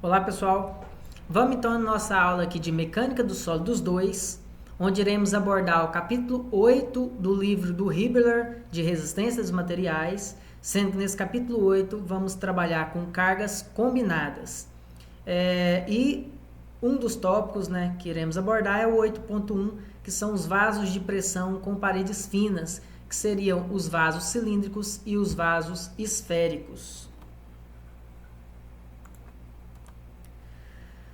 Olá pessoal, vamos então na nossa aula aqui de Mecânica dos Sólidos 2, onde iremos abordar o capítulo 8 do livro do Hibbeler de Resistência dos Materiais, sendo que nesse capítulo 8 vamos trabalhar com cargas combinadas. E um dos tópicos que iremos abordar é o 8.1, que são os vasos de pressão com paredes finas, que seriam os vasos cilíndricos e os vasos esféricos.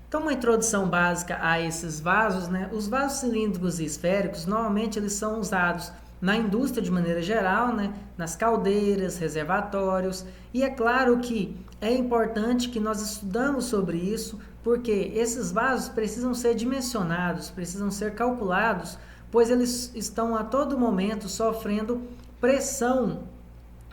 Então, uma introdução básica a esses vasos, os vasos cilíndricos e esféricos, normalmente eles são usados na indústria de maneira geral, nas caldeiras, reservatórios, e é claro que é importante que nós estudamos sobre isso, porque esses vasos precisam ser dimensionados, precisam ser calculados, pois eles estão a todo momento sofrendo pressão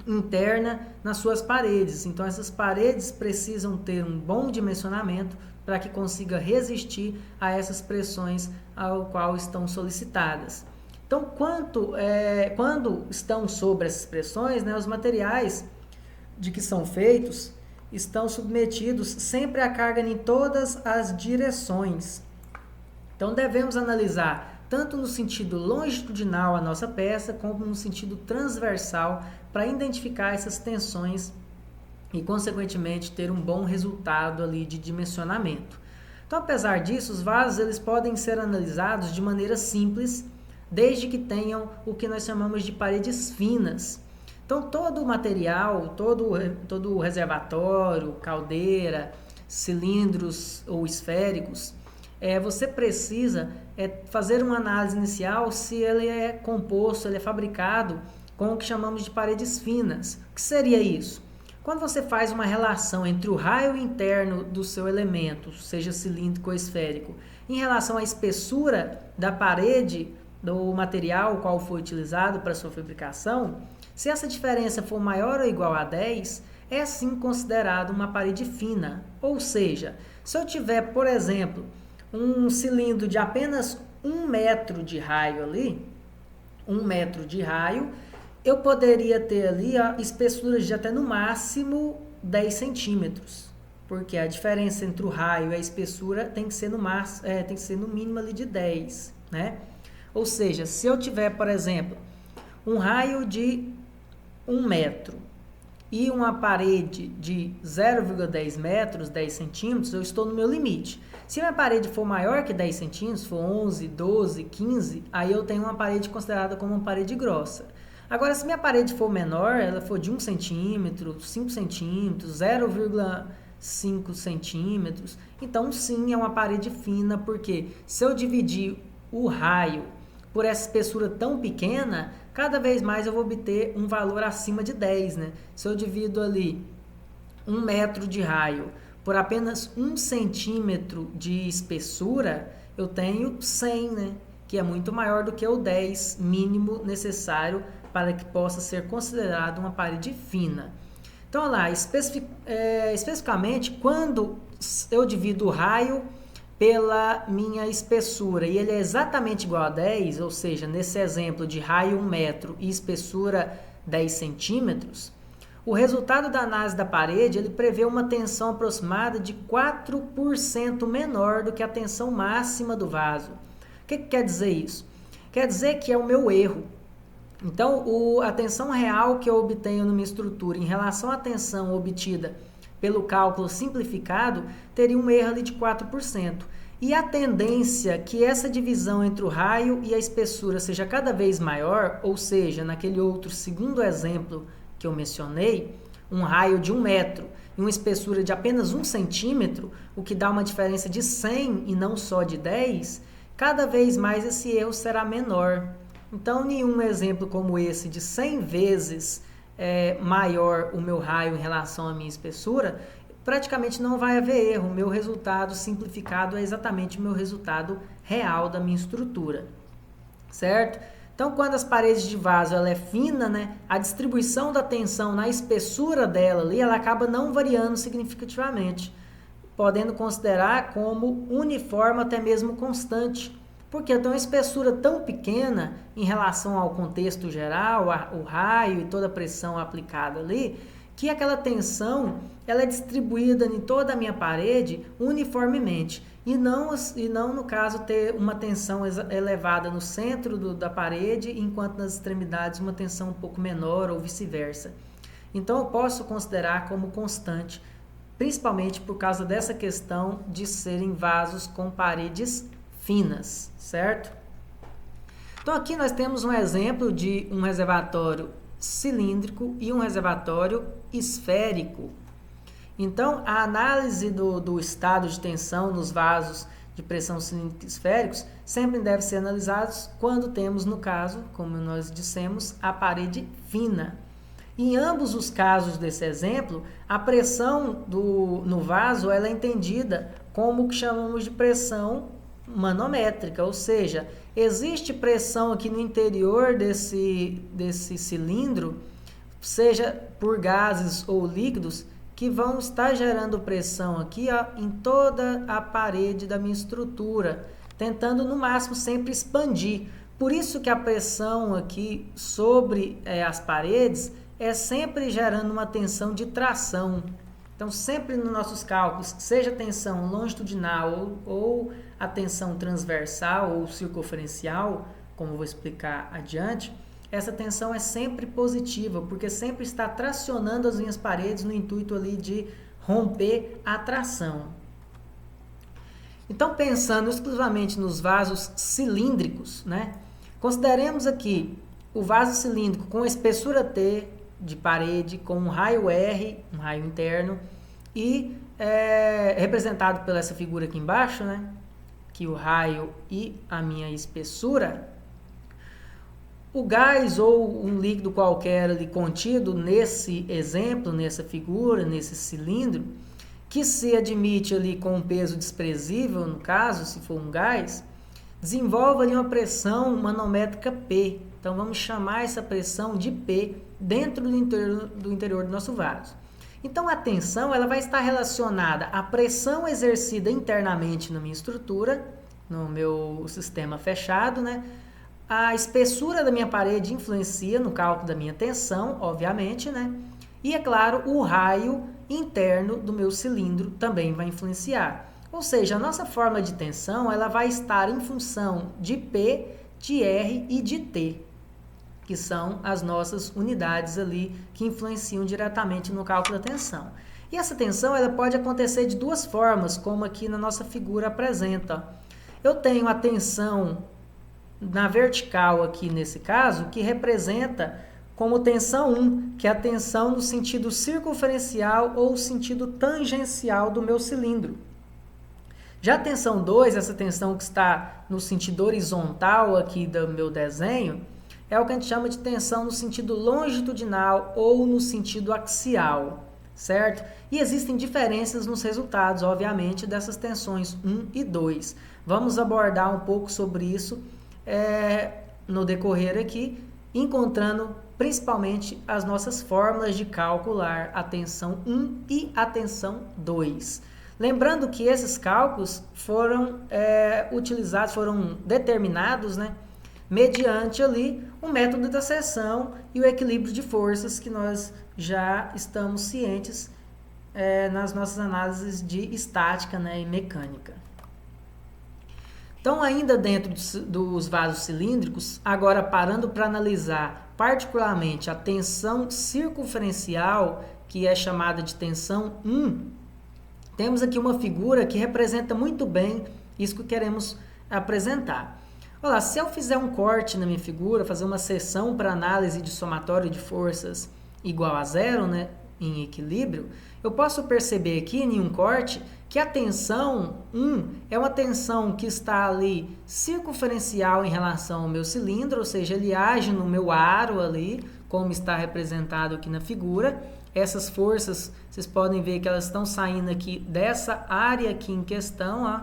interna nas suas paredes. Então, essas paredes precisam ter um bom dimensionamento para que consiga resistir a essas pressões ao qual estão solicitadas. Então, quando estão sobre essas pressões, os materiais de que são feitos estão submetidos sempre à carga em todas as direções. Então, devemos analisar tanto no sentido longitudinal a nossa peça, como no sentido transversal, para identificar essas tensões e, consequentemente, ter um bom resultado ali de dimensionamento. Então, apesar disso, os vasos eles podem ser analisados de maneira simples, desde que tenham o que nós chamamos de paredes finas. Então, todo o material, todo o reservatório, caldeira, cilindros ou esféricos, você precisa fazer uma análise inicial se ele é composto, ele é fabricado com o que chamamos de paredes finas. O que seria isso? Quando você faz uma relação entre o raio interno do seu elemento, seja cilíndrico ou esférico, em relação à espessura da parede do material qual foi utilizado para sua fabricação, se essa diferença for maior ou igual a 10, é sim considerado uma parede fina. Ou seja, se eu tiver, por exemplo, um cilindro de apenas 1 metro de raio ali, 1 metro de raio, eu poderia ter ali a espessura de até no máximo 10 centímetros, porque a diferença entre o raio e a espessura tem que ser no mínimo ali de 10, Ou seja, se eu tiver, por exemplo, um raio de 1 metro e uma parede de 0,10 metros, 10 centímetros, eu estou no meu limite. Se minha parede for maior que 10 centímetros, for 11, 12, 15, aí eu tenho uma parede considerada como uma parede grossa. Agora, se minha parede for menor, ela for de 1 centímetro, 5 centímetros, 0,5 centímetros, então sim é uma parede fina, porque se eu dividir o raio por essa espessura tão pequena, cada vez mais eu vou obter um valor acima de 10, Se eu divido ali 1 metro de raio por apenas 1 centímetro de espessura, eu tenho 100, que é muito maior do que o 10 mínimo necessário para que possa ser considerado uma parede fina. Então, olha lá, especificamente, quando eu divido o raio pela minha espessura e ele é exatamente igual a 10, ou seja, nesse exemplo de raio 1 metro e espessura 10 centímetros, o resultado da análise da parede ele prevê uma tensão aproximada de 4% menor do que a tensão máxima do vaso. O que quer dizer isso? Quer dizer que é o meu erro. Então, a tensão real que eu obtenho numa estrutura em relação à tensão obtida pelo cálculo simplificado teria um erro ali de 4%. E a tendência que essa divisão entre o raio e a espessura seja cada vez maior, ou seja, naquele outro segundo exemplo que eu mencionei, um raio de 1 metro e uma espessura de apenas 1 centímetro, o que dá uma diferença de 100 e não só de 10, cada vez mais esse erro será menor. Então, nenhum exemplo como esse de 100 vezes maior o meu raio em relação à minha espessura, praticamente não vai haver erro. O meu resultado simplificado é exatamente o meu resultado real da minha estrutura, certo? Então, quando as paredes de vaso ela é fina, a distribuição da tensão na espessura dela ali, ela acaba não variando significativamente, podendo considerar como uniforme até mesmo constante. Porque eu tenho uma espessura tão pequena em relação ao contexto geral, o raio e toda a pressão aplicada ali, que aquela tensão ela é distribuída em toda a minha parede uniformemente e não no caso ter uma tensão elevada no centro da parede, enquanto nas extremidades uma tensão um pouco menor ou vice-versa. Então eu posso considerar como constante, principalmente por causa dessa questão de serem vasos com paredes finas, certo? Então aqui nós temos um exemplo de um reservatório cilíndrico e um reservatório esférico. Então, a análise do estado de tensão nos vasos de pressão cilíndrica esféricos sempre deve ser analisados quando temos, no caso, como nós dissemos, a parede fina. Em ambos os casos desse exemplo, a pressão no vaso ela é entendida como o que chamamos de pressão manométrica, ou seja, existe pressão aqui no interior desse cilindro, seja por gases ou líquidos, que vão estar gerando pressão aqui em toda a parede da minha estrutura, tentando no máximo sempre expandir. Por isso que a pressão aqui sobre as paredes é sempre gerando uma tensão de tração. Então, sempre nos nossos cálculos, seja a tensão longitudinal ou a tensão transversal ou circunferencial, como eu vou explicar adiante, essa tensão é sempre positiva, porque sempre está tracionando as minhas paredes no intuito ali de romper a tração. Então, pensando exclusivamente nos vasos cilíndricos, né? Consideremos aqui o vaso cilíndrico com espessura T de parede, com um raio R, um raio interno, e representado pela essa figura aqui embaixo, né? Que o raio e a minha espessura. O gás ou um líquido qualquer ali contido nesse exemplo, nessa figura, nesse cilindro, que se admite ali com um peso desprezível, no caso, se for um gás, desenvolve ali uma pressão manométrica P. Então, vamos chamar essa pressão de P dentro do interior do nosso vaso. Então, a tensão ela vai estar relacionada à pressão exercida internamente na minha estrutura, no meu sistema fechado, né? A espessura da minha parede influencia no cálculo da minha tensão, obviamente, né? E, é claro, o raio interno do meu cilindro também vai influenciar. Ou seja, a nossa forma de tensão ela vai estar em função de P, de R e de T, que são as nossas unidades ali que influenciam diretamente no cálculo da tensão. E essa tensão ela pode acontecer de duas formas, como aqui na nossa figura apresenta. Eu tenho a tensão na vertical aqui nesse caso, que representa como tensão 1, que é a tensão no sentido circunferencial ou sentido tangencial do meu cilindro. Já a tensão 2, essa tensão que está no sentido horizontal aqui do meu desenho, é o que a gente chama de tensão no sentido longitudinal ou no sentido axial, certo? E existem diferenças nos resultados, obviamente, dessas tensões 1 e 2. Vamos abordar um pouco sobre isso no decorrer aqui, encontrando principalmente as nossas fórmulas de calcular a tensão 1 e a tensão 2. Lembrando que esses cálculos foram utilizados, foram determinados, né, mediante ali o método da seção e o equilíbrio de forças que nós já estamos cientes nas nossas análises de estática, né, e mecânica. Então, ainda dentro dos vasos cilíndricos, agora parando para analisar particularmente a tensão circunferencial, que é chamada de tensão 1, temos aqui uma figura que representa muito bem isso que queremos apresentar. Olha lá, se eu fizer um corte na minha figura, fazer uma seção para análise de somatório de forças igual a zero, né, em equilíbrio, eu posso perceber aqui em um corte que a tensão 1 é uma tensão que está ali circunferencial em relação ao meu cilindro, ou seja, ele age no meu aro ali, como está representado aqui na figura. Essas forças, vocês podem ver que elas estão saindo aqui dessa área aqui em questão, ó,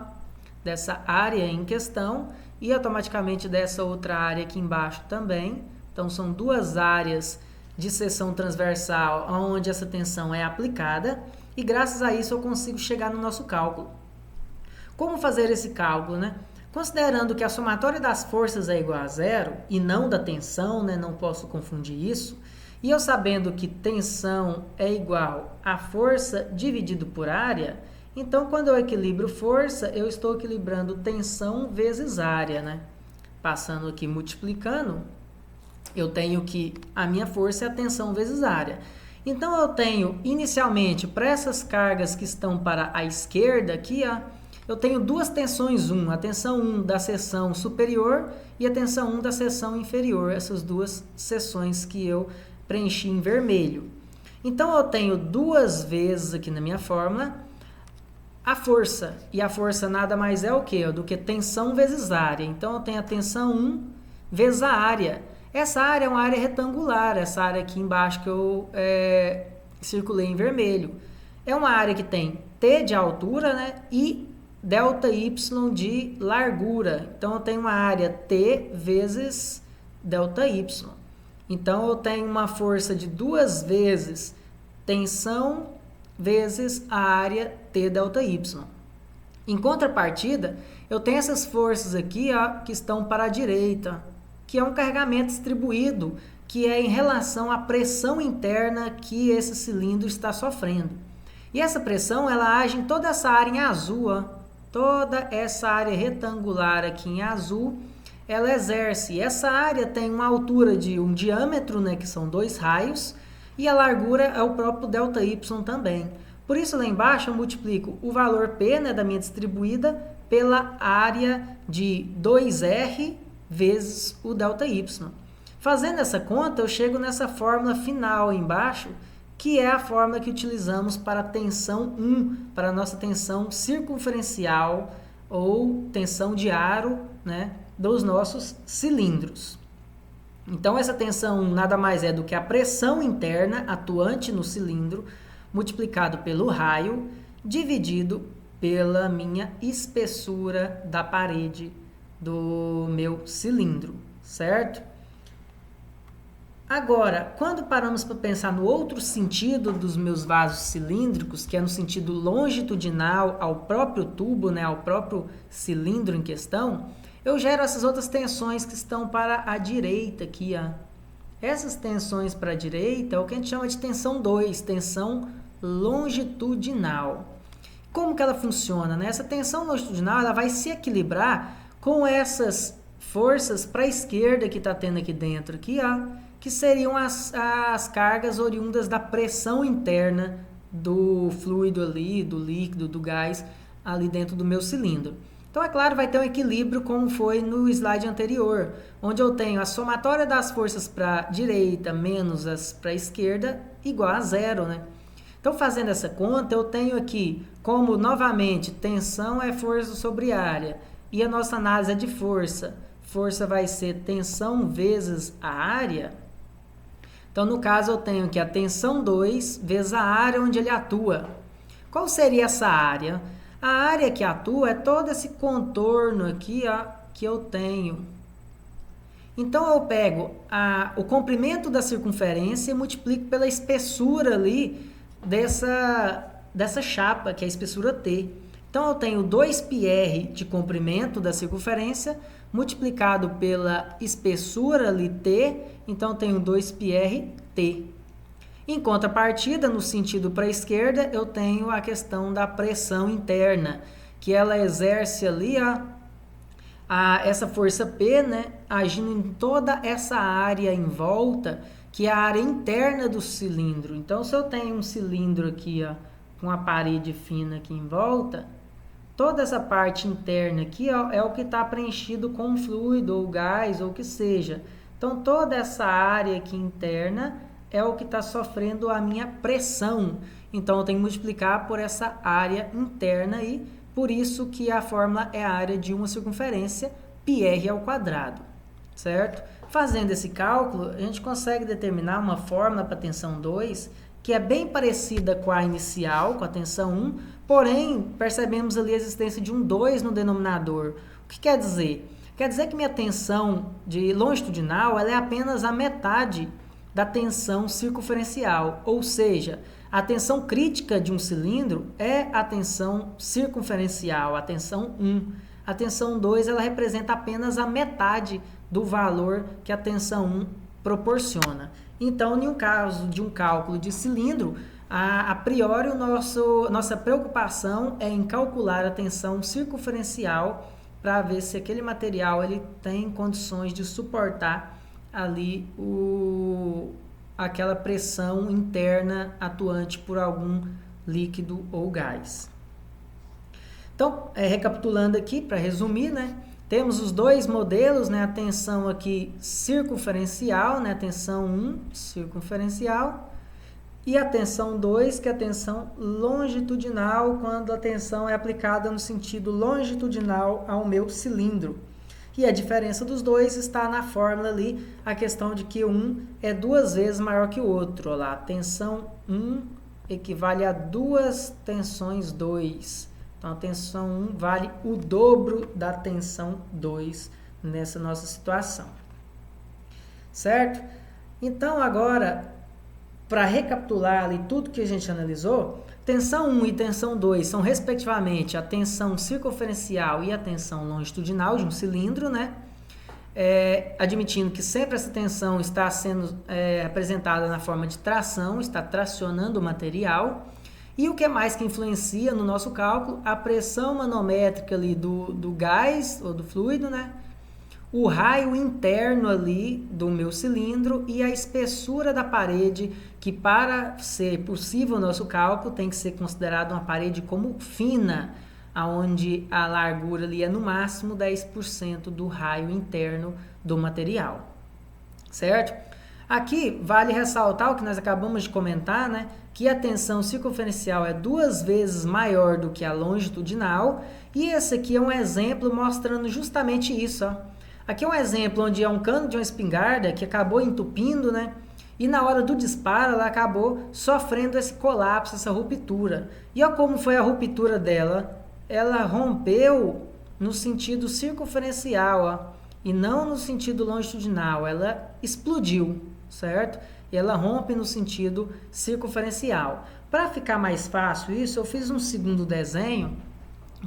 dessa área em questão, e automaticamente dessa outra área aqui embaixo também. Então, são duas áreas de seção transversal onde essa tensão é aplicada, e graças a isso eu consigo chegar no nosso cálculo. Como fazer esse cálculo, né? Considerando que a somatória das forças é igual a zero, e não da tensão, né? Não posso confundir isso, E eu sabendo que tensão é igual a força dividido por área, então quando eu equilibro força, eu estou equilibrando tensão vezes área, né? Passando aqui multiplicando, eu tenho que a minha força é a tensão vezes área. Então eu tenho inicialmente para essas cargas que estão para a esquerda aqui, ó, eu tenho duas tensões 1, a tensão 1 da seção superior e a tensão 1 da seção inferior, essas duas seções que eu preenchi em vermelho. Então eu tenho duas vezes aqui na minha fórmula a força, e a força nada mais é o que? Do que tensão vezes área. Então eu tenho a tensão 1 vezes a área. Essa área é uma área retangular, essa área aqui embaixo que eu circulei em vermelho. É uma área que tem T de altura, né, e delta Y de largura. Então eu tenho uma área T vezes delta Y. Então eu tenho uma força de duas vezes tensão vezes a área T delta Y. Em contrapartida, eu tenho essas forças aqui, ó, que estão para a direita, que é um carregamento distribuído, que é em relação à pressão interna que esse cilindro está sofrendo. E essa pressão, ela age em toda essa área em azul, ó, toda essa área retangular aqui em azul, ela exerce. Essa área tem uma altura de um diâmetro, né, que são 2 raios, e a largura é o próprio ΔY também. Por isso, lá embaixo, eu multiplico o valor P, né, da minha distribuída pela área de 2R vezes o ΔY. Fazendo essa conta, eu chego nessa fórmula final embaixo, que é a fórmula que utilizamos para a tensão 1, para a nossa tensão circunferencial ou tensão de aro, né, dos nossos cilindros. Então, essa tensão 1 nada mais é do que a pressão interna atuante no cilindro, multiplicado pelo raio, dividido pela minha espessura da parede do meu cilindro, certo? Agora, quando paramos para pensar no outro sentido dos meus vasos cilíndricos, que é no sentido longitudinal ao próprio tubo, né, ao próprio cilindro em questão, eu gero essas outras tensões que estão para a direita aqui, ó. Essas tensões para a direita é o que a gente chama de tensão 2, tensão longitudinal. Como que ela funciona, né? Essa tensão longitudinal, ela vai se equilibrar com essas forças para a esquerda que está tendo aqui dentro, aqui, ó, que seriam as cargas oriundas da pressão interna do fluido ali, do líquido, do gás ali dentro do meu cilindro. Então, é claro, vai ter um equilíbrio como foi no slide anterior, onde eu tenho a somatória das forças para a direita menos as para a esquerda igual a zero, né? Então, fazendo essa conta, eu tenho aqui como, novamente, tensão é força sobre área, e a nossa análise é de força. Força vai ser tensão vezes a área. Então, no caso, eu tenho que a tensão 2 vezes a área onde ele atua. Qual seria essa área? A área que atua é todo esse contorno aqui, ó, que eu tenho. Então, eu pego o comprimento da circunferência e multiplico pela espessura ali dessa chapa, que é a espessura T. Então, eu tenho 2πr de comprimento da circunferência multiplicado pela espessura ali T, então eu tenho 2πr-T. Em contrapartida, no sentido para a esquerda, eu tenho a questão da pressão interna, que ela exerce ali essa força P, né, agindo em toda essa área em volta, que é a área interna do cilindro. Então, se eu tenho um cilindro aqui, ó, com a parede fina aqui em volta, toda essa parte interna aqui, ó, é o que está preenchido com fluido ou gás ou o que seja. Então, toda essa área aqui interna é o que está sofrendo a minha pressão. Então, eu tenho que multiplicar por essa área interna aí, por isso que a fórmula é a área de uma circunferência, πr ao quadrado, certo? Fazendo esse cálculo, a gente consegue determinar uma fórmula para a tensão 2, que é bem parecida com a inicial, com a tensão 1, porém, percebemos ali a existência de um 2 no denominador. O que quer dizer? Quer dizer que minha tensão de longitudinal ela é apenas a metade da tensão circunferencial, ou seja, a tensão crítica de um cilindro é a tensão circunferencial, a tensão 1. A tensão 2 ela representa apenas a metade do valor que a tensão 1 proporciona. Então, em um caso de um cálculo de cilindro, a priori nossa preocupação é em calcular a tensão circunferencial para ver se aquele material ele tem condições de suportar ali aquela pressão interna atuante por algum líquido ou gás. Então, recapitulando aqui, para resumir, né, temos os dois modelos, né, a tensão aqui circunferencial, né, a tensão 1 circunferencial, e a tensão 2, que é a tensão longitudinal, quando a tensão é aplicada no sentido longitudinal ao meu cilindro. E a diferença dos dois está na fórmula ali, a questão de que um é 2 vezes maior que o outro. Olha lá, a tensão 1 equivale a 2 tensões 2. Então, a tensão 1 vale o dobro da tensão 2 nessa nossa situação. Certo? Então, agora, para recapitular ali tudo que a gente analisou, tensão 1 e tensão 2 são, respectivamente, a tensão circunferencial e a tensão longitudinal de um cilindro, né? Admitindo que sempre essa tensão está sendo apresentada na forma de tração, está tracionando o material. E o que mais que influencia no nosso cálculo? A pressão manométrica ali do gás ou do fluido, né? O raio interno ali do meu cilindro e a espessura da parede, que para ser possível o nosso cálculo tem que ser considerado uma parede como fina, onde a largura ali é no máximo 10% do raio interno do material, certo? Aqui vale ressaltar o que nós acabamos de comentar, né? Que a tensão circunferencial é 2 vezes maior do que a longitudinal, e esse aqui é um exemplo mostrando justamente isso, ó. Aqui é um exemplo onde é um cano de uma espingarda que acabou entupindo, né? E na hora do disparo ela acabou sofrendo esse colapso, essa ruptura. E olha como foi a ruptura dela. Ela rompeu no sentido circunferencial, ó, e não no sentido longitudinal. Ela explodiu, certo? E ela rompe no sentido circunferencial. Para ficar mais fácil isso, eu fiz um segundo desenho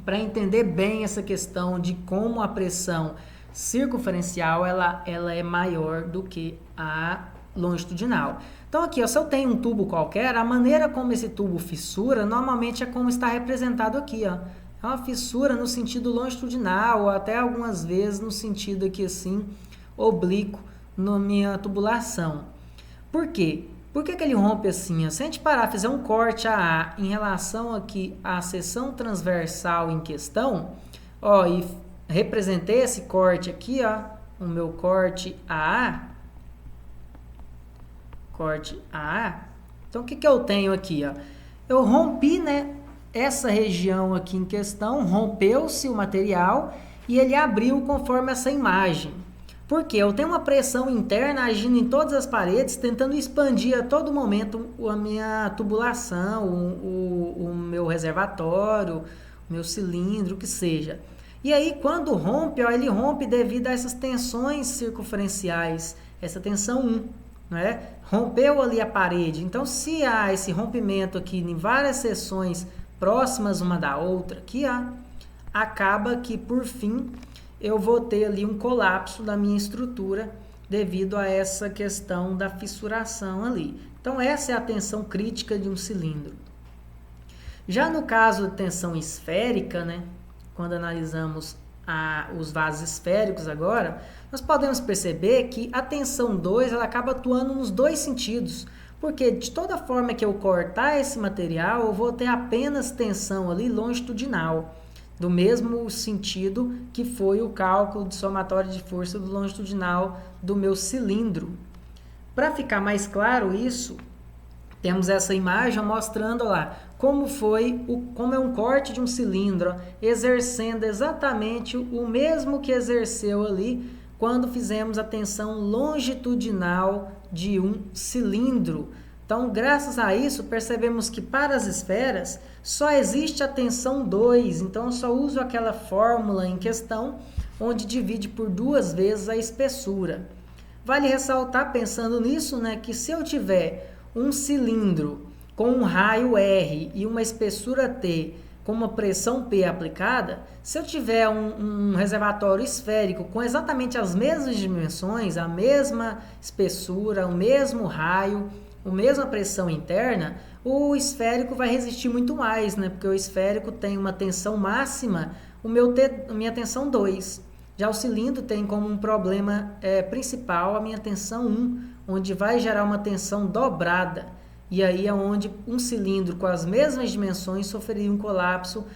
para entender bem essa questão de como a pressão circunferencial ela é maior do que a longitudinal. Então aqui, ó, se eu tenho um tubo qualquer, a maneira como esse tubo fissura normalmente é como está representado aqui, ó. É uma fissura no sentido longitudinal, ou até algumas vezes no sentido aqui assim, oblíquo, na minha tubulação. Por quê? Por que ele rompe assim? Ó? Se a gente parar, fizer um corte AA em relação aqui à seção transversal em questão, ó, e representei esse corte aqui, ó, o meu corte AA, Então, o que eu tenho aqui, ó? Eu rompi, né, essa região aqui em questão, rompeu-se o material e ele abriu conforme essa imagem. Por quê? Eu tenho uma pressão interna agindo em todas as paredes, tentando expandir a todo momento a minha tubulação, o meu reservatório, o meu cilindro, o que seja. E aí, quando rompe, ó, ele rompe devido a essas tensões circunferenciais, essa tensão 1, né? Rompeu ali a parede. Então, se há esse rompimento aqui em várias seções próximas uma da outra, aqui, ó, acaba que, por fim, eu vou ter ali um colapso da minha estrutura devido a essa questão da fissuração ali. Então, essa é a tensão crítica de um cilindro. Já no caso de tensão esférica, né, quando analisamos os vasos esféricos agora, nós podemos perceber que a tensão 2 ela acaba atuando nos dois sentidos, porque de toda forma que eu cortar esse material, eu vou ter apenas tensão ali longitudinal, do mesmo sentido que foi o cálculo de somatório de força do longitudinal do meu cilindro. Para ficar mais claro isso, temos essa imagem mostrando lá como é um corte de um cilindro, exercendo exatamente o mesmo que exerceu ali quando fizemos a tensão longitudinal de um cilindro. Então, graças a isso, percebemos que para as esferas só existe a tensão 2, então eu só uso aquela fórmula em questão, onde divide por 2 vezes a espessura. Vale ressaltar, pensando nisso, né, que se eu tiver um cilindro com um raio R e uma espessura T com uma pressão P aplicada, se eu tiver um reservatório esférico com exatamente as mesmas dimensões, a mesma espessura, o mesmo raio, a mesma pressão interna, o esférico vai resistir muito mais, né? Porque o esférico tem uma tensão máxima, a minha tensão 2. Já o cilindro tem como um problema principal a minha tensão 1, onde vai gerar uma tensão dobrada. E aí é onde um cilindro com as mesmas dimensões sofreria um colapso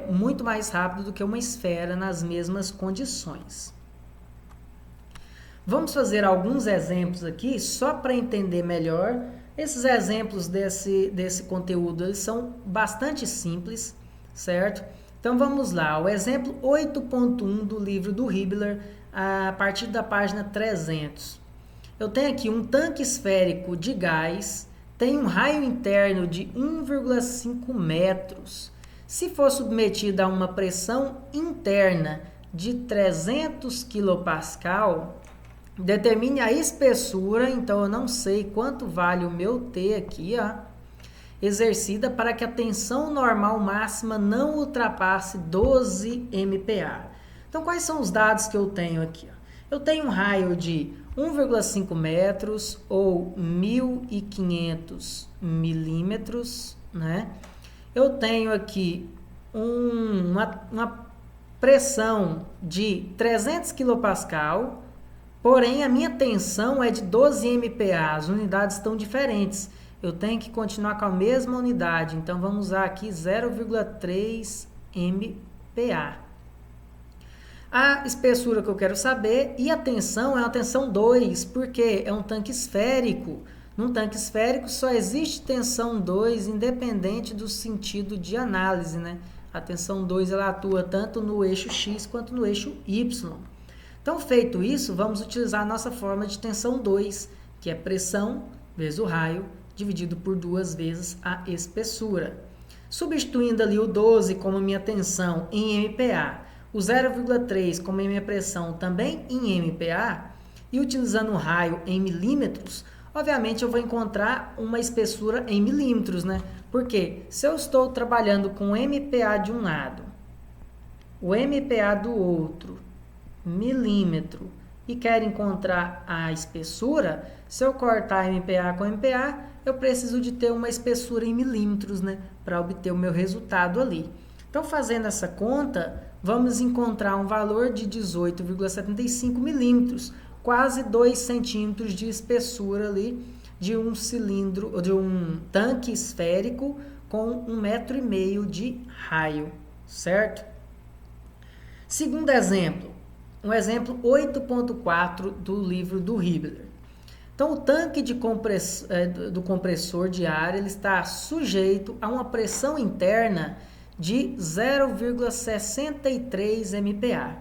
muito mais rápido do que uma esfera nas mesmas condições. Vamos fazer alguns exemplos aqui, só para entender melhor. Esses exemplos desse conteúdo eles são bastante simples, certo? Então vamos lá, o exemplo 8.1 do livro do Hibbeler, a partir da página 300. Eu tenho aqui um tanque esférico de gás, tem um raio interno de 1,5 metros. Se for submetido a uma pressão interna de 300 kPa, determine a espessura, então eu não sei quanto vale o meu T aqui, exercida para que a tensão normal máxima não ultrapasse 12 MPa. Então, quais são os dados que eu tenho aqui? Eu tenho um raio de 1,5 metros ou 1.500 milímetros, né? Eu tenho aqui uma pressão de 300 kPa, porém a minha tensão é de 12 MPa, as unidades estão diferentes. Eu tenho que continuar com a mesma unidade, então vamos usar aqui 0,3 MPa. A espessura que eu quero saber e a tensão é uma tensão 2, porque é um tanque esférico. Num tanque esférico só existe tensão 2 independente do sentido de análise, né? A tensão 2 ela atua tanto no eixo X quanto no eixo Y. Então, feito isso, vamos utilizar a nossa forma de tensão 2, que é pressão vezes o raio, dividido por 2 vezes a espessura. Substituindo ali o 12 como minha tensão em MPa, o 0,3 como minha pressão também em MPa, e utilizando o raio em milímetros, obviamente eu vou encontrar uma espessura em milímetros, né? Porque se eu estou trabalhando com MPa de um lado, o MPa do outro, milímetro, e quero encontrar a espessura, se eu cortar MPa com MPa, eu preciso de ter uma espessura em milímetros, né? Para obter o meu resultado ali. Então, fazendo essa conta, vamos encontrar um valor de 18,75 milímetros, quase 2 centímetros de espessura ali de um cilindro, de um tanque esférico com 1,5 metro de raio, certo? Segundo exemplo, um exemplo 8.4 do livro do Hibbeler. Então, o tanque do compressor de ar ele está sujeito a uma pressão interna de 0,63 MPa.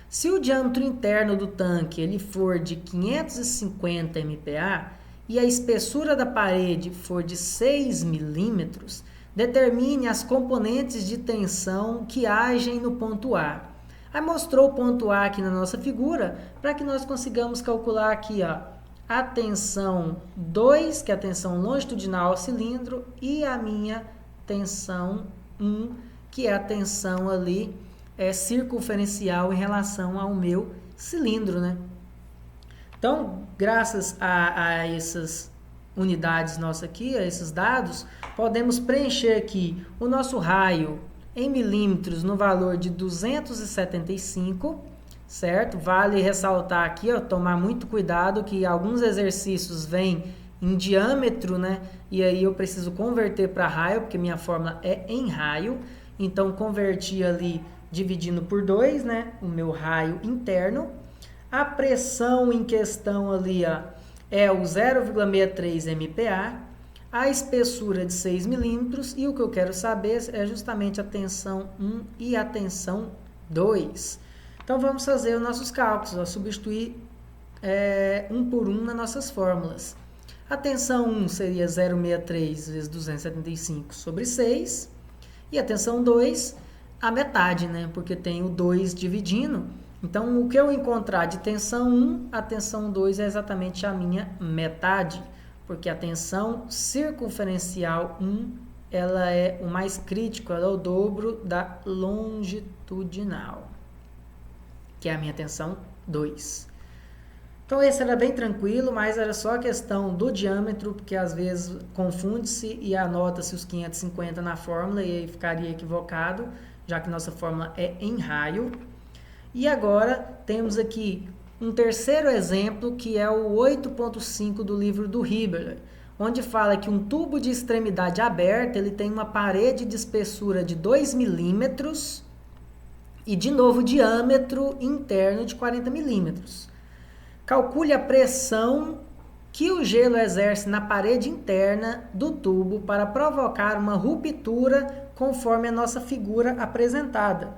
Se o diâmetro interno do tanque ele for de 550 MPa e a espessura da parede for de 6 milímetros, determine as componentes de tensão que agem no ponto A. Aí mostrou o ponto A aqui na nossa figura para que nós consigamos calcular aqui a tensão 2, que é a tensão longitudinal ao cilindro, e a minha tensão 1, que é a tensão ali circunferencial em relação ao meu cilindro, né? Então, graças a essas unidades nossas aqui, a esses dados, podemos preencher aqui o nosso raio em milímetros no valor de 275, certo? Vale ressaltar aqui, tomar muito cuidado que alguns exercícios vêm em diâmetro, né? E aí eu preciso converter para raio, porque minha fórmula é em raio. Então, converti ali dividindo por 2, né? O meu raio interno. A pressão em questão ali é o 0,63 MPa. A espessura de 6 milímetros. E o que eu quero saber é justamente a tensão 1 e a tensão 2. Então, vamos fazer os nossos cálculos. Substituir um por um nas nossas fórmulas. A tensão 1 seria 0,63 vezes 275 sobre 6. E a tensão 2, a metade, né? Porque tem o 2 dividindo. Então, o que eu encontrar de tensão 1, a tensão 2 é exatamente a minha metade. Porque a tensão circunferencial 1 ela é o mais crítico, ela é o dobro da longitudinal, que é a minha tensão 2. Então esse era bem tranquilo, mas era só a questão do diâmetro, porque às vezes confunde-se e anota-se os 550 na fórmula e aí ficaria equivocado, já que nossa fórmula é em raio. E agora temos aqui um terceiro exemplo, que é o 8.5 do livro do Hibbeler, onde fala que um tubo de extremidade aberta ele tem uma parede de espessura de 2 milímetros e, de novo, diâmetro interno de 40 milímetros. Calcule a pressão que o gelo exerce na parede interna do tubo para provocar uma ruptura conforme a nossa figura apresentada.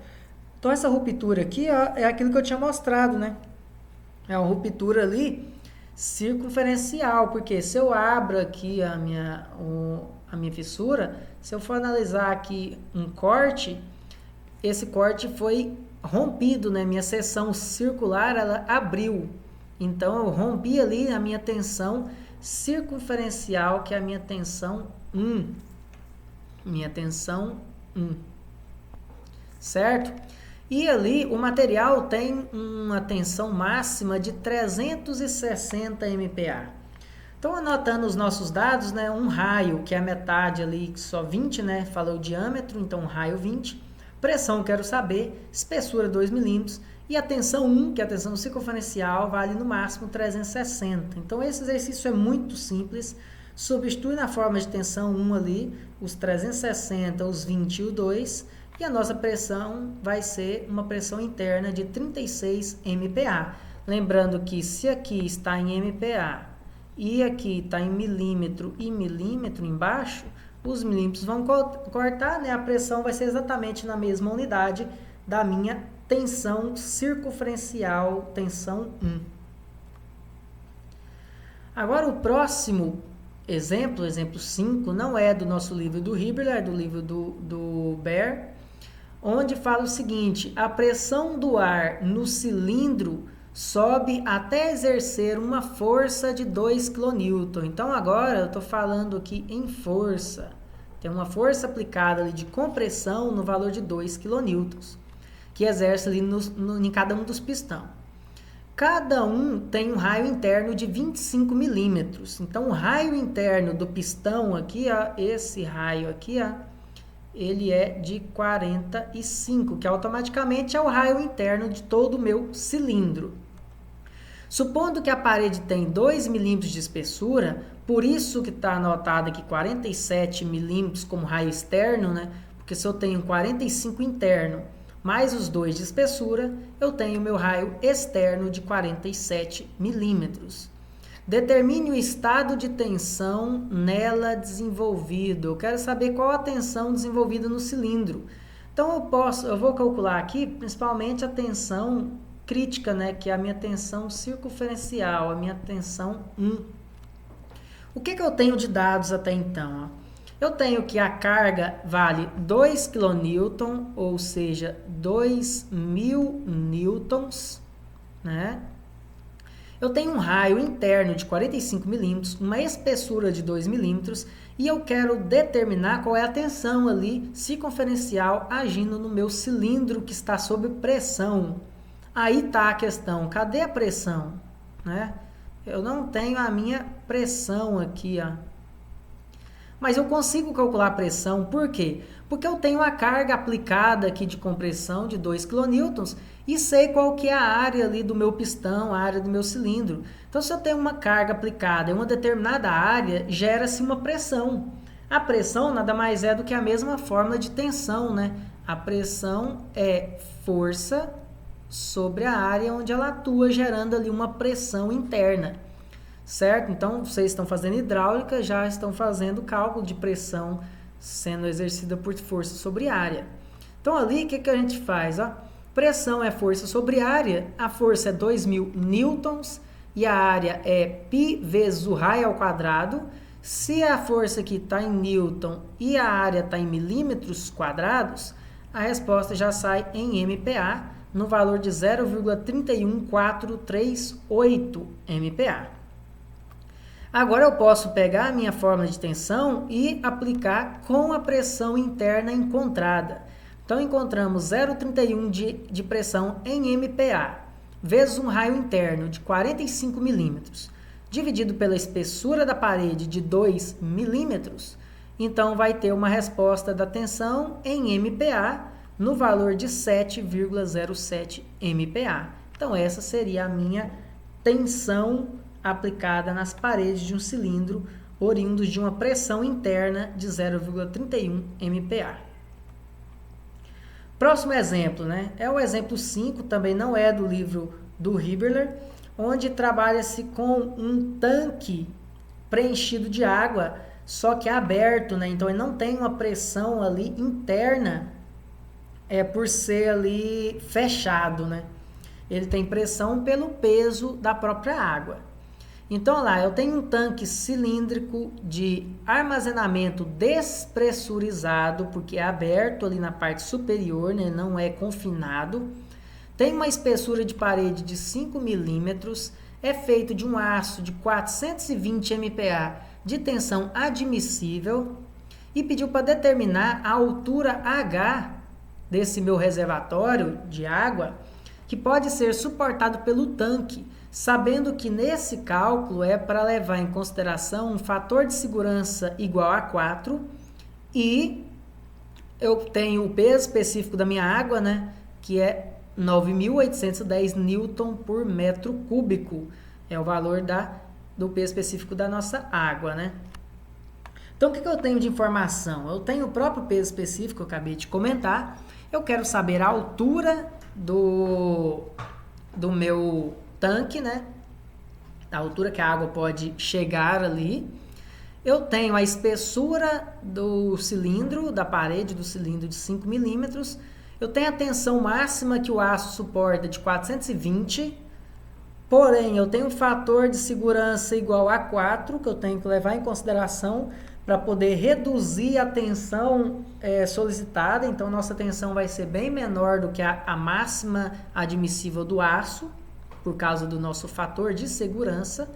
Então, essa ruptura aqui ó, é aquilo que eu tinha mostrado, né? É uma ruptura ali circunferencial, porque se eu abro aqui a minha fissura, se eu for analisar aqui um corte, esse corte foi rompido, né? Minha seção circular, ela abriu. Então, eu rompi ali a minha tensão circunferencial, que é a minha tensão 1. Minha tensão 1. Certo? E ali, o material tem uma tensão máxima de 360 MPa. Então, anotando os nossos dados, né? Um raio, que é a metade ali, só 20, né? Falou o diâmetro, então um raio 20. Pressão, quero saber. Espessura, 2 milímetros. E a tensão 1, que é a tensão circunferencial, vale no máximo 360. Então, esse exercício é muito simples. Substitui na forma de tensão 1 ali, os 360, os 20 e o 2. E a nossa pressão vai ser uma pressão interna de 36 MPa. Lembrando que se aqui está em MPa e aqui está em milímetro e milímetro embaixo, os milímetros vão cortar, né? A pressão vai ser exatamente na mesma unidade da minha tensão circunferencial, tensão 1. Agora o próximo exemplo, exemplo 5, não é do nosso livro do Hibbeler, é do livro do Baer, onde fala o seguinte: a pressão do ar no cilindro sobe até exercer uma força de 2 kN. Então agora eu estou falando aqui em força. Tem uma força aplicada ali de compressão no valor de 2 kN, que exerce ali em cada um dos pistões. Cada um tem um raio interno de 25 milímetros. Então, o raio interno do pistão aqui, ó, esse raio aqui, ó, ele é de 45, que automaticamente é o raio interno de todo o meu cilindro. Supondo que a parede tem 2 milímetros de espessura, por isso que está anotado aqui 47 milímetros como raio externo, né? Porque se eu tenho 45 interno mais os 2 de espessura, eu tenho meu raio externo de 47 milímetros. Determine o estado de tensão nela desenvolvido. Eu quero saber qual a tensão desenvolvida no cilindro. Então, eu vou calcular aqui, principalmente a tensão crítica, né, que é a minha tensão circunferencial, a minha tensão 1. O que eu tenho de dados até então? Ó? Eu tenho que a carga vale 2 kN, ou seja, 2.000 newtons, né? Eu tenho um raio interno de 45 milímetros, uma espessura de 2 milímetros, e eu quero determinar qual é a tensão ali circunferencial agindo no meu cilindro que está sob pressão. Aí está a questão, cadê a pressão? Né? Eu não tenho a minha pressão aqui, ó. Mas eu consigo calcular a pressão, por quê? Porque eu tenho a carga aplicada aqui de compressão de 2 kN e sei qual que é a área ali do meu pistão, a área do meu cilindro. Então, se eu tenho uma carga aplicada em uma determinada área, gera-se uma pressão. A pressão nada mais é do que a mesma fórmula de tensão, né? A pressão é força sobre a área onde ela atua, gerando ali uma pressão interna. Certo? Então, vocês estão fazendo hidráulica, já estão fazendo cálculo de pressão sendo exercida por força sobre área. Então, ali, o que a gente faz? Ó? Pressão é força sobre área, a força é 2.000 newtons e a área é π vezes o raio ao quadrado. Se a força aqui está em newton e a área está em milímetros quadrados, a resposta já sai em MPa, no valor de 0,31438 MPa. Agora eu posso pegar a minha fórmula de tensão e aplicar com a pressão interna encontrada. Então, encontramos 0,31 de pressão em MPa, vezes um raio interno de 45 milímetros, dividido pela espessura da parede de 2 milímetros. Então, vai ter uma resposta da tensão em MPa no valor de 7,07 MPa. Então, essa seria a minha tensão aplicada nas paredes de um cilindro oriundos de uma pressão interna de 0,31 MPa. Próximo exemplo, né? É o exemplo 5, também não é do livro do Hibbeler, onde trabalha-se com um tanque preenchido de água, só que é aberto, né? Então ele não tem uma pressão ali interna, por ser ali fechado, né? Ele tem pressão pelo peso da própria água. Então, lá, eu tenho um tanque cilíndrico de armazenamento despressurizado, porque é aberto ali na parte superior, né? Não é confinado. Tem uma espessura de parede de 5 milímetros, é feito de um aço de 420 MPa de tensão admissível e pediu para determinar a altura H desse meu reservatório de água, que pode ser suportado pelo tanque, sabendo que nesse cálculo é para levar em consideração um fator de segurança igual a 4 e eu tenho o peso específico da minha água, né, que é 9.810 newton por metro cúbico. É o valor do peso específico da nossa água, né? Então, o que eu tenho de informação? Eu tenho o próprio peso específico, que eu acabei de comentar. Eu quero saber a altura do meu tanque, né? A altura que a água pode chegar ali. Eu tenho a espessura do cilindro, da parede do cilindro de 5 milímetros. Eu tenho a tensão máxima que o aço suporta de 420. Porém, eu tenho um fator de segurança igual a 4, que eu tenho que levar em consideração para poder reduzir a tensão solicitada. Então, nossa tensão vai ser bem menor do que a máxima admissível do aço, por causa do nosso fator de segurança.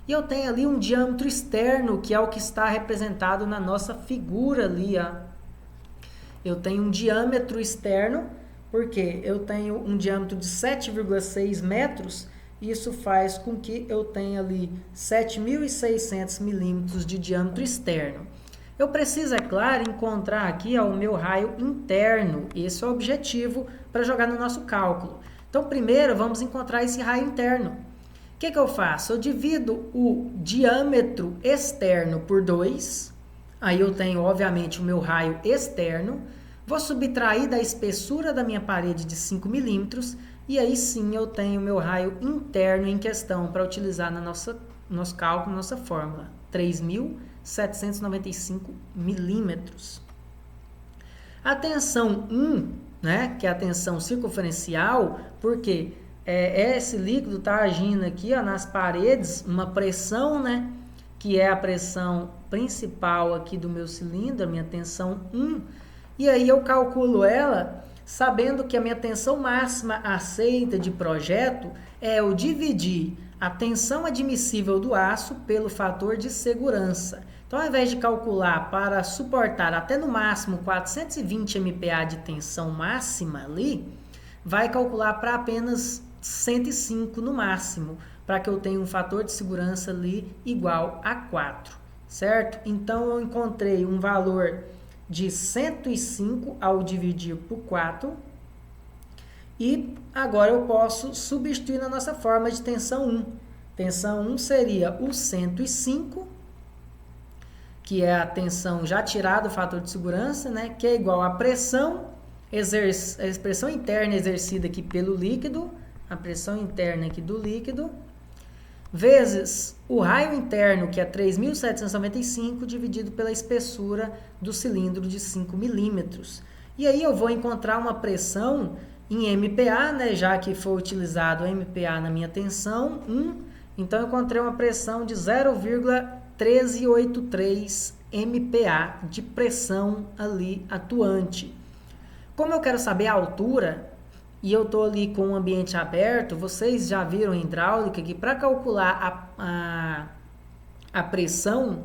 E eu tenho ali um diâmetro externo, que é o que está representado na nossa figura ali. Ó. Eu tenho um diâmetro externo, porque eu tenho um diâmetro de 7,6 metros, isso faz com que eu tenha ali 7.600 milímetros de diâmetro externo. Eu preciso, é claro, encontrar aqui o meu raio interno. Esse é o objetivo para jogar no nosso cálculo. Então, primeiro, vamos encontrar esse raio interno. O que eu faço? Eu divido o diâmetro externo por 2. Aí eu tenho, obviamente, o meu raio externo. Vou subtrair da espessura da minha parede de 5 milímetros. E aí sim eu tenho o meu raio interno em questão para utilizar no nosso cálculo, nossa fórmula. 3.795 milímetros. A tensão 1, né, que é a tensão circunferencial, porque esse líquido está agindo aqui nas paredes, uma pressão, né, que é a pressão principal aqui do meu cilindro, a minha tensão 1, e aí eu calculo ela sabendo que a minha tensão máxima aceita de projeto é eu dividir a tensão admissível do aço pelo fator de segurança. Então, ao invés de calcular para suportar até no máximo 420 MPa de tensão máxima ali, vai calcular para apenas 105 no máximo, para que eu tenha um fator de segurança ali igual a 4, certo? Então, eu encontrei um valor de 105 ao dividir por 4. E agora eu posso substituir na nossa forma de tensão 1. Tensão 1 seria o 105, que é a tensão já tirada do fator de segurança, né? Que é igual à pressão, a expressão interna exercida aqui pelo líquido, a pressão interna aqui do líquido, vezes o raio interno, que é 3.795, dividido pela espessura do cilindro de 5 milímetros. E aí eu vou encontrar uma pressão em MPa, né, já que foi utilizado MPa na minha tensão 1, então eu encontrei uma pressão de 0,1383 MPa de pressão ali atuante. Como eu quero saber a altura, e eu estou ali com um ambiente aberto, vocês já viram em hidráulica que para calcular a pressão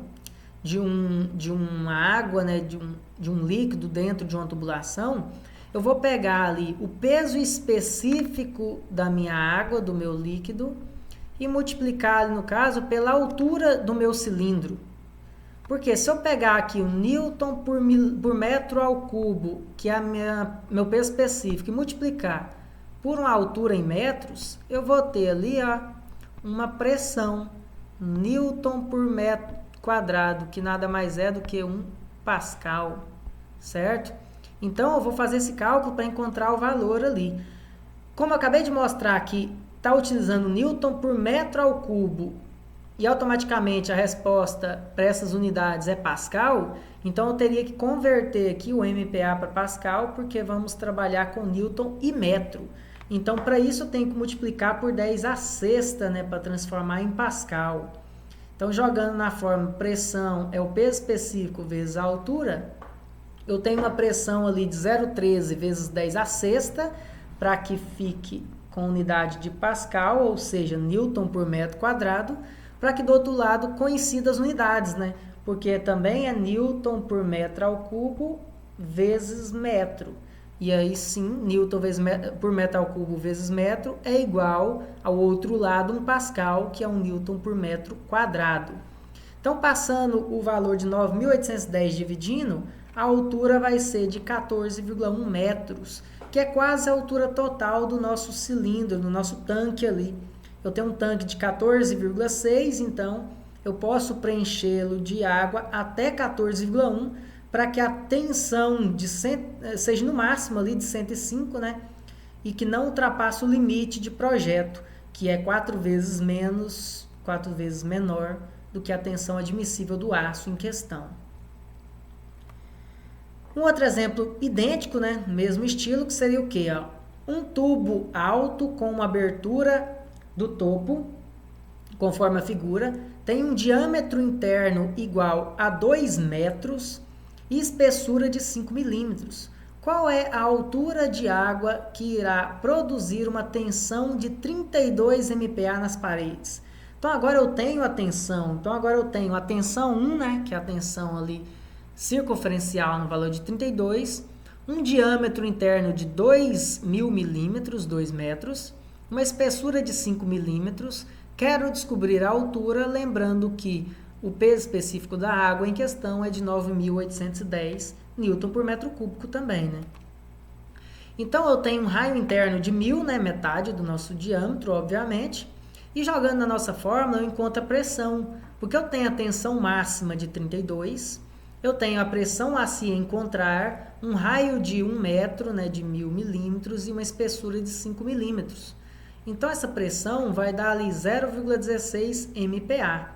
de uma água, né, de um líquido dentro de uma tubulação, eu vou pegar ali o peso específico da minha água, do meu líquido, e multiplicar, no caso, pela altura do meu cilindro. Porque se eu pegar aqui o Newton por metro ao cubo, que é meu peso específico, e multiplicar por uma altura em metros, eu vou ter ali uma pressão, Newton por metro quadrado, que nada mais é do que 1 Pascal, certo? Então, eu vou fazer esse cálculo para encontrar o valor ali. Como eu acabei de mostrar aqui, está utilizando Newton por metro ao cubo, e automaticamente a resposta para essas unidades é Pascal, então eu teria que converter aqui o MPa para Pascal, porque vamos trabalhar com Newton e metro. Então, para isso, eu tenho que multiplicar por 10 a sexta, né, para transformar em Pascal. Então, jogando na forma pressão é o peso específico vezes a altura, eu tenho uma pressão ali de 0,13 vezes 10 a sexta, para que fique com unidade de Pascal, ou seja, Newton por metro quadrado, para que do outro lado coincidam as unidades, né? Porque também é Newton por metro ao cubo vezes metro. E aí sim, Newton por metro ao cubo vezes metro é igual ao outro lado 1 Pascal, que é 1 Newton por metro quadrado. Então, passando o valor de 9.810 dividindo, a altura vai ser de 14,1 metros, que é quase a altura total do nosso cilindro, do nosso tanque ali. Eu tenho um tanque de 14,6, então eu posso preenchê-lo de água até 14,1, para que a tensão seja no máximo ali de 105, né? E que não ultrapasse o limite de projeto, que é 4 vezes menor do que a tensão admissível do aço em questão. Um outro exemplo idêntico, né? Mesmo estilo, que seria o quê? Um tubo alto com uma abertura do topo, conforme a figura, tem um diâmetro interno igual a 2 metros e espessura de 5 milímetros. Qual é a altura de água que irá produzir uma tensão de 32 MPa nas paredes? Então, agora eu tenho a tensão. Então, agora eu tenho a tensão 1, né, que é a tensão ali circunferencial no valor de 32, um diâmetro interno de 2.000 milímetros, 2 metros, uma espessura de 5 milímetros. Quero descobrir a altura, lembrando que o peso específico da água em questão é de 9.810 Newton por metro cúbico também, né? Então, eu tenho um raio interno de 1.000, né, metade do nosso diâmetro, obviamente, e jogando na nossa fórmula, eu encontro a pressão, porque eu tenho a tensão máxima de 32, eu tenho a pressão a se encontrar, um raio de 1 metro, né, de 1.000 milímetros e uma espessura de 5 milímetros. Então, essa pressão vai dar ali 0,16 MPa,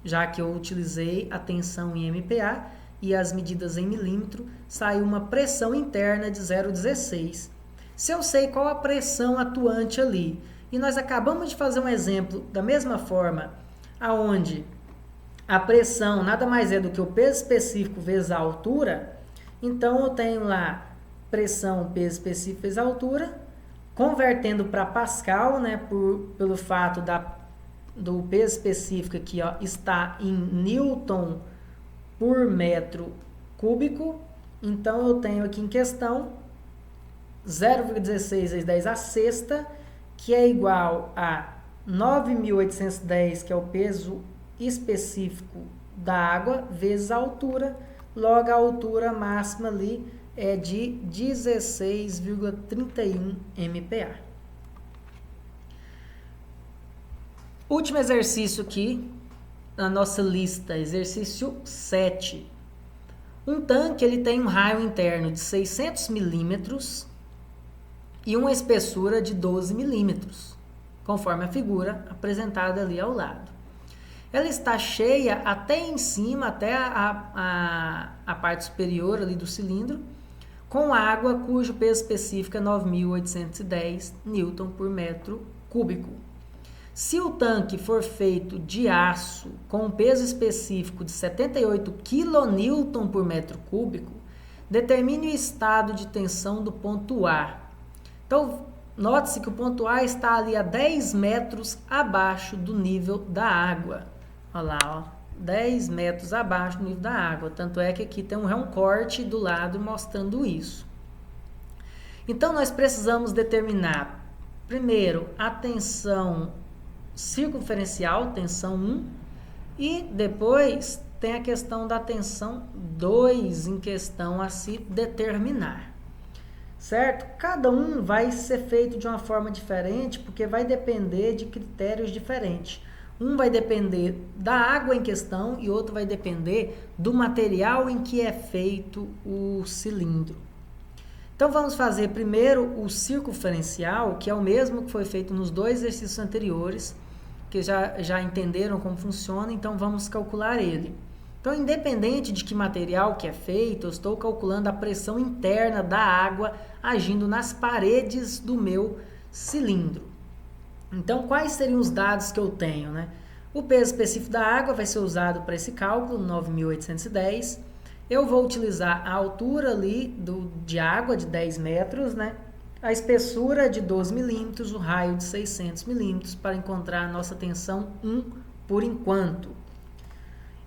já que eu utilizei a tensão em MPa e as medidas em milímetro, saiu uma pressão interna de 0,16. Se eu sei qual a pressão atuante ali, e nós acabamos de fazer um exemplo da mesma forma, aonde a pressão nada mais é do que o peso específico vezes a altura, então eu tenho lá pressão, peso específico vezes a altura, convertendo para Pascal, né, pelo fato do peso específico aqui, está em Newton por metro cúbico, então eu tenho aqui em questão 0,16 vezes 10 a sexta, que é igual a 9.810, que é o peso específico da água, vezes a altura, logo a altura máxima ali é de 16,31 MPa. Último exercício aqui na nossa lista, exercício 7. Um tanque ele tem um raio interno de 600 milímetros e uma espessura de 12 milímetros, conforme a figura apresentada ali ao lado. Ela está cheia até em cima, até a parte superior ali do cilindro, com água cujo peso específico é 9.810 Newton por metro cúbico. Se o tanque for feito de aço com um peso específico de 78 kN por metro cúbico, determine o estado de tensão do ponto A. Então, note-se que o ponto A está ali a 10 metros abaixo do nível da água. Olha lá, 10 metros abaixo do nível da água. Tanto é que aqui tem um corte do lado mostrando isso. Então, nós precisamos determinar, primeiro, a tensão circunferencial, tensão 1, e depois tem a questão da tensão 2 em questão a se determinar. Certo? Cada um vai ser feito de uma forma diferente, porque vai depender de critérios diferentes. Um vai depender da água em questão e outro vai depender do material em que é feito o cilindro. Então, vamos fazer primeiro o circunferencial, que é o mesmo que foi feito nos dois exercícios anteriores, que já entenderam como funciona, então vamos calcular ele. Então, independente de que material que é feito, eu estou calculando a pressão interna da água agindo nas paredes do meu cilindro. Então, quais seriam os dados que eu tenho, né? O peso específico da água vai ser usado para esse cálculo, 9.810. Eu vou utilizar a altura ali de água de 10 metros, né? A espessura de 12 milímetros, o raio de 600 milímetros, para encontrar a nossa tensão 1 por enquanto.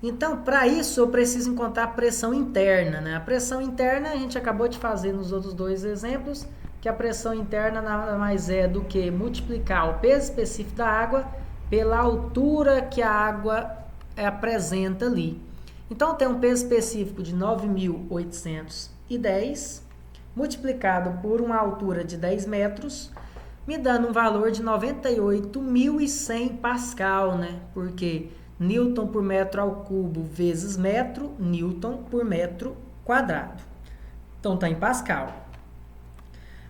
Então, para isso, eu preciso encontrar a pressão interna, né? A pressão interna a gente acabou de fazer nos outros dois exemplos, que a pressão interna nada mais é do que multiplicar o peso específico da água pela altura que a água apresenta ali. Então, tem um peso específico de 9.810 multiplicado por uma altura de 10 metros, me dando um valor de 98.100 Pascal, né? Porque Newton por metro ao cubo vezes metro, Newton por metro quadrado. Então, está em Pascal.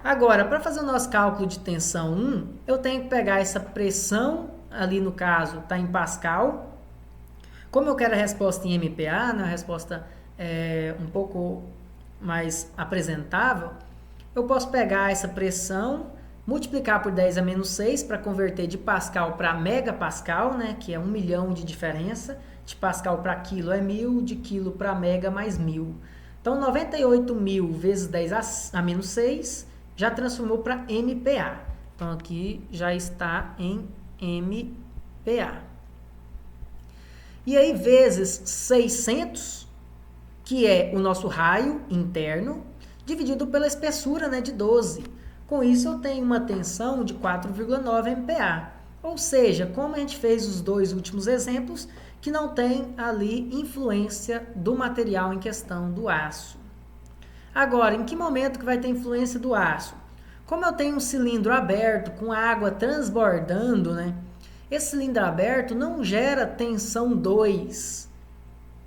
Agora, para fazer o nosso cálculo de tensão 1, eu tenho que pegar essa pressão, ali no caso, está em Pascal. Como eu quero a resposta em MPa, né, a resposta um pouco mais apresentável, eu posso pegar essa pressão, multiplicar por 10 a menos 6 para converter de Pascal para megapascal, né, que é 1 milhão de diferença. De Pascal para quilo é 1.000, de quilo para mega mais 1.000. Então, 98.000 vezes 10 a menos 6 já transformou para MPa. Então, aqui já está em MPa. E aí, vezes 600, que é o nosso raio interno, dividido pela espessura, né, de 12. Com isso, eu tenho uma tensão de 4,9 MPa. Ou seja, como a gente fez os dois últimos exemplos, que não tem ali influência do material em questão, do aço. Agora, em que momento que vai ter influência do aço? Como eu tenho um cilindro aberto com água transbordando, né? Esse cilindro aberto não gera tensão 2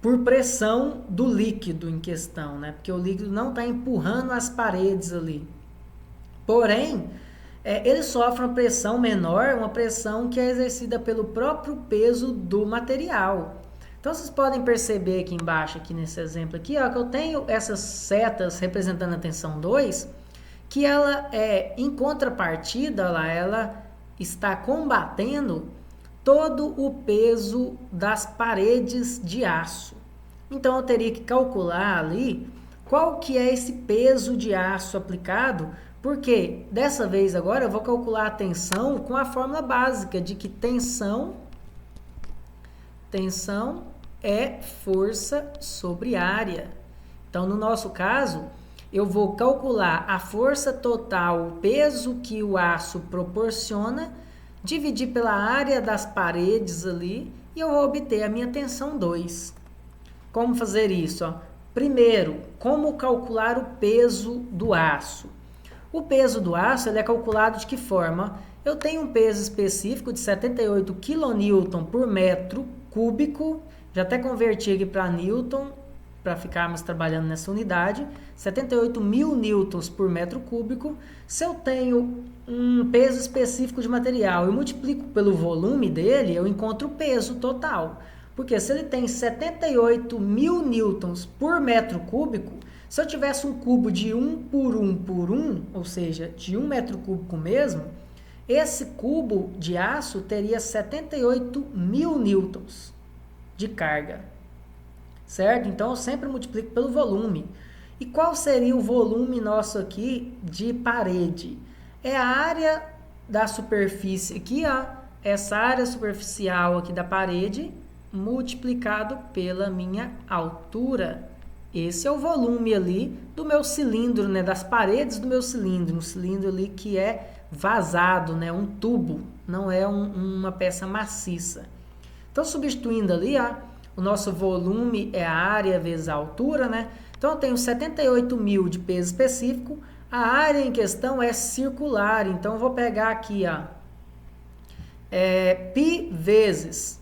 por pressão do líquido em questão, né? Porque o líquido não está empurrando as paredes ali. Porém, ele sofre uma pressão menor, uma pressão que é exercida pelo próprio peso do material. Então, vocês podem perceber aqui embaixo, aqui nesse exemplo aqui, ó, que eu tenho essas setas representando a tensão 2, que ela em contrapartida, ela está combatendo todo o peso das paredes de aço. Então, eu teria que calcular ali qual que é esse peso de aço aplicado, porque dessa vez agora eu vou calcular a tensão com a fórmula básica de que tensão é força sobre área. Então, no nosso caso, eu vou calcular a força total, o peso que o aço proporciona, dividir pela área das paredes ali, e eu vou obter a minha tensão 2. Como fazer isso? Ó? Primeiro, como calcular o peso do aço? O peso do aço ele é calculado de que forma? Eu tenho um peso específico de 78 kN por metro cúbico, já até converti aqui para Newton, para ficarmos trabalhando nessa unidade, 78.000 newtons por metro cúbico. Se eu tenho um peso específico de material e multiplico pelo volume dele, eu encontro o peso total. Porque se ele tem 78.000 newtons por metro cúbico, se eu tivesse um cubo de 1 por 1 por 1, ou seja, de 1 metro cúbico mesmo, esse cubo de aço teria 78.000 newtons de carga. Certo? Então, eu sempre multiplico pelo volume. E qual seria o volume nosso aqui de parede? É a área da superfície aqui, ó, essa área superficial aqui da parede, multiplicado pela minha altura. Esse é o volume ali do meu cilindro, né, das paredes do meu cilindro, um cilindro ali que é vazado, né, um tubo, não é uma peça maciça. Então, substituindo ali, o nosso volume é a área vezes a altura, né? Então, eu tenho 78.000 de peso específico, a área em questão é circular, então eu vou pegar aqui, π vezes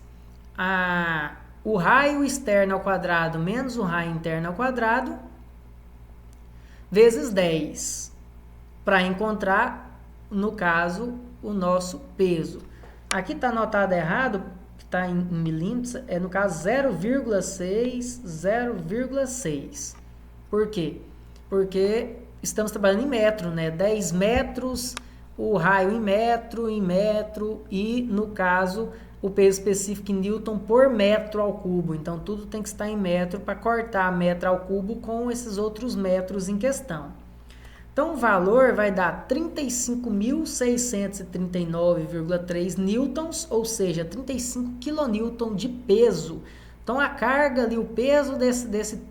o raio externo ao quadrado menos o raio interno ao quadrado, vezes 10, para encontrar, no caso, o nosso peso. Aqui está anotado errado, que está em milímetros, no caso 0,6. Por quê? Porque estamos trabalhando em metro, né? 10 metros, o raio em metro, e, no caso, o peso específico em newton por metro ao cubo. Então, tudo tem que estar em metro para cortar metro ao cubo com esses outros metros em questão. Então, o valor vai dar 35.639,3 newtons, ou seja, 35 kN de peso. Então, a carga ali, o peso desse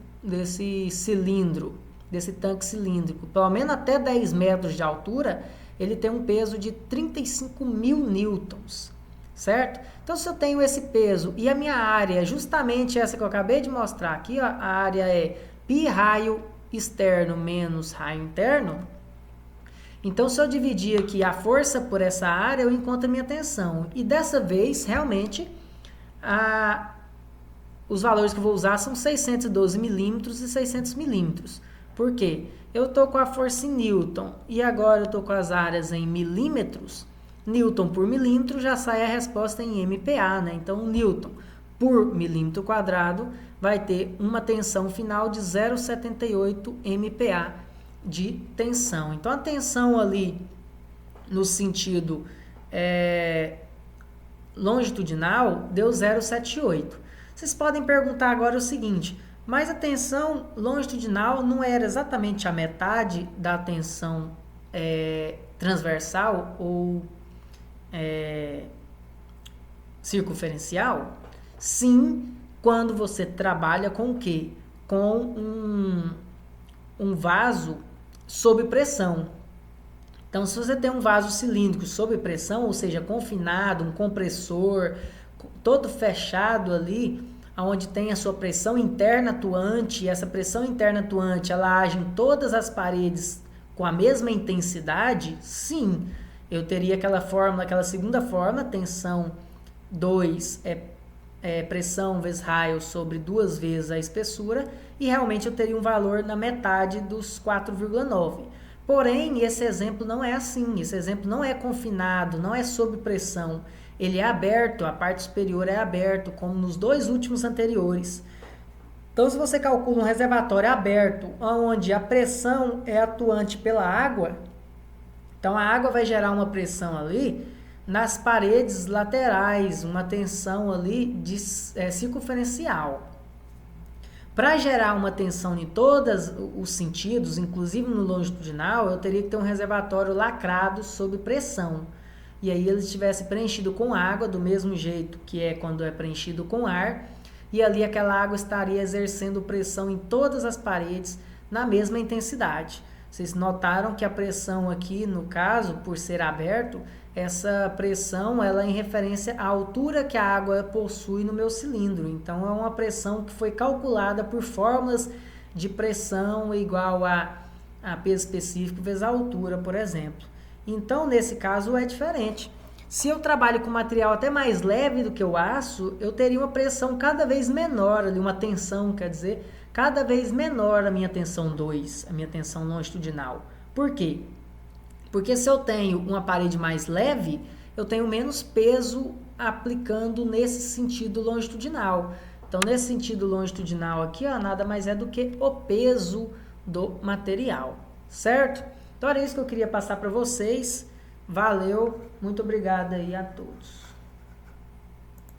cilindro, desse tanque cilíndrico, pelo menos até 10 metros de altura, ele tem um peso de 35.000 newtons, certo? Então, se eu tenho esse peso e a minha área é justamente essa que eu acabei de mostrar aqui, a área é π raio externo menos raio interno, então se eu dividir aqui a força por essa área, eu encontro a minha tensão. E dessa vez, realmente, os valores que eu vou usar são 612 milímetros e 600 milímetros. Por quê? Eu estou com a força em newton e agora eu estou com as áreas em milímetros. Newton por milímetro já sai a resposta em MPa, né? Então, newton por milímetro quadrado vai ter uma tensão final de 0,78 MPa de tensão. Então, a tensão ali no sentido longitudinal deu 0,78. Vocês podem perguntar agora o seguinte, mas a tensão longitudinal não era exatamente a metade da tensão transversal ou circunferencial? Sim, quando você trabalha com o quê? Com um vaso sob pressão. Então, se você tem um vaso cilíndrico sob pressão, ou seja, confinado, um compressor, todo fechado ali, onde tem a sua pressão interna atuante, e essa pressão interna atuante, ela age em todas as paredes com a mesma intensidade, sim, eu teria aquela fórmula, aquela segunda fórmula, tensão 2 pressão vezes raio sobre 2 vezes a espessura, e realmente eu teria um valor na metade dos 4,9. Porém, esse exemplo não é assim, esse exemplo não é confinado, não é sob pressão, ele é aberto, a parte superior é aberto, como nos dois últimos anteriores. Então, se você calcula um reservatório aberto, onde a pressão é atuante pela água, então a água vai gerar uma pressão ali nas paredes laterais, uma tensão ali circunferencial. Para gerar uma tensão em todos os sentidos, inclusive no longitudinal, eu teria que ter um reservatório lacrado sob pressão. E aí ele estivesse preenchido com água, do mesmo jeito que é quando é preenchido com ar, e ali aquela água estaria exercendo pressão em todas as paredes na mesma intensidade. Vocês notaram que a pressão aqui, no caso, por ser aberto, essa pressão ela é em referência à altura que a água possui no meu cilindro. Então, é uma pressão que foi calculada por fórmulas de pressão igual a peso específico vezes a altura, por exemplo. Então, nesse caso, é diferente. Se eu trabalho com material até mais leve do que o aço, eu teria uma pressão cada vez menor, ali, uma tensão, quer dizer, cada vez menor a minha tensão 2, a minha tensão longitudinal. Por quê? Porque se eu tenho uma parede mais leve, eu tenho menos peso aplicando nesse sentido longitudinal. Então, nesse sentido longitudinal aqui, nada mais é do que o peso do material, certo? Então, era isso que eu queria passar para vocês. Valeu, muito obrigado aí a todos.